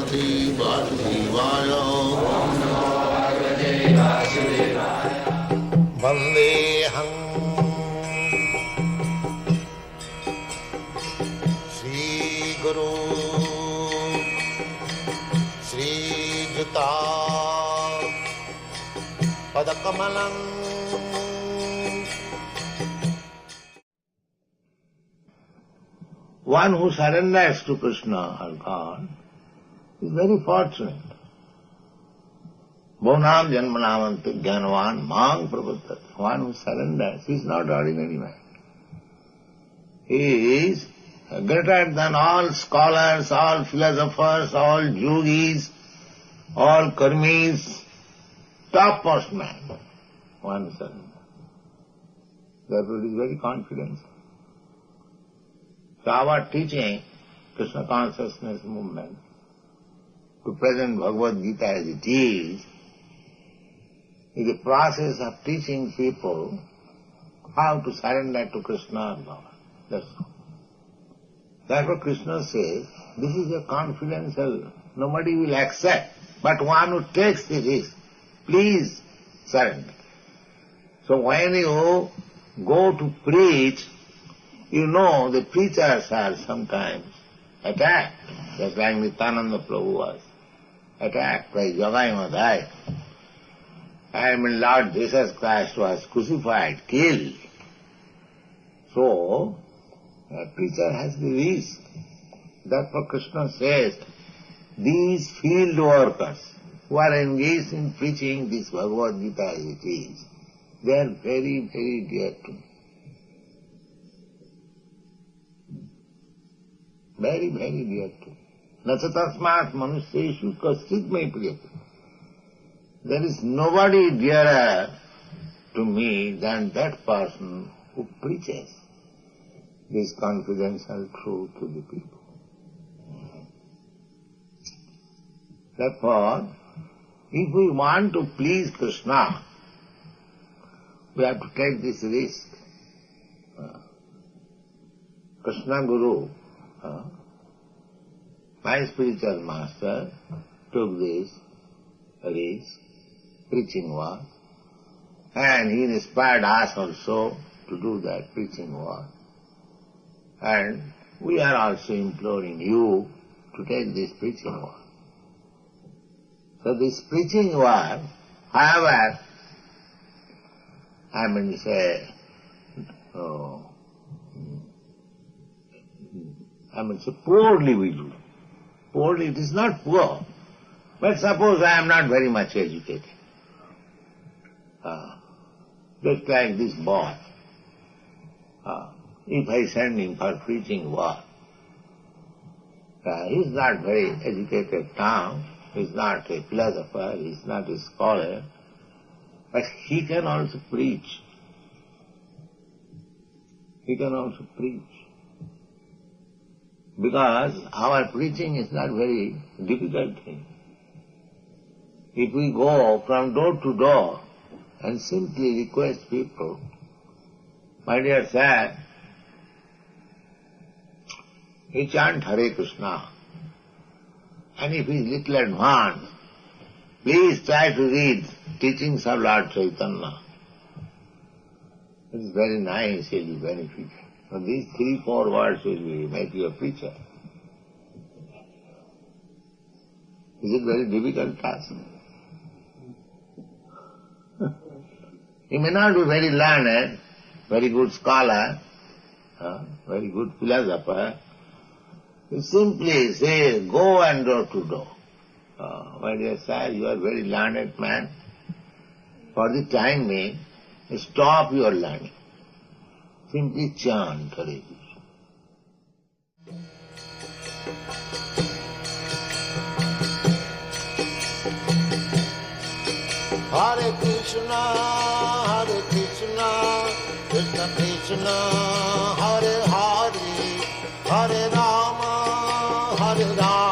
Bhagavate Vasudevaya. Vandeham Shri Guru Shri Juta Padakamalam. One who surrenders to Krishna or God is very fortunate. Bhunam janmanavanti jnanavan mang prabhutat. One who surrenders is not ordinary man. He is greater than all scholars, all philosophers, all yogis, all karmis, topmost man. One who surrenders. Therefore he is very confident. So our teaching, Krishna consciousness movement, to present Bhagavad Gita as it is a process of teaching people how to surrender to Krishna or God. That's all. Therefore Krishna says, this is a confidential, nobody will accept, but one who takes the risk, please surrender. So when you go to preach, you know the preachers are sometimes attacked, just like Nityananda Prabhu was attacked by Jagai Madhai. Lord Jesus Christ was crucified, killed. So, a preacher has the risk. Therefore Krishna says, these field workers who are engaged in preaching this Bhagavad Gita as it is, they are very, very dear to me. Very, very dear to me. Nachatasmat manusyeshu kaschit me priyate. There is nobody dearer to me than that person who preaches this confidential truth to the people. Therefore, if we want to please Krishna, we have to take this risk. Krishna Guru, my spiritual master, took this risk, preaching work, and he inspired us also to do that preaching work. And we are also imploring you to take this preaching work. So this preaching work, however, poorly we do. Poorly, it is not poor. But suppose I am not very much educated. Just like this boy. If I send him for preaching work, he is not very educated now, he is not a philosopher, he is not a scholar, but he can also preach. He can also preach. Because our preaching is not very difficult thing. If we go from door to door and simply request people, my dear sir, he chant Hare Krishna, and if he is little advanced, please try to read teachings of Lord Chaitanya. It is very nice, he will be benefited. So these 3-4 words will make you a preacher. Is it very difficult task? He may not be very learned, very good scholar, very good philosopher. You simply say, go and door to door. My dear sir, you are very learned man. For the time being, stop your learning. Simply chant Hare Krishna. Hare Krishna, Krishna Krishna, Hare Hare, Hare Rama, Hare Rama.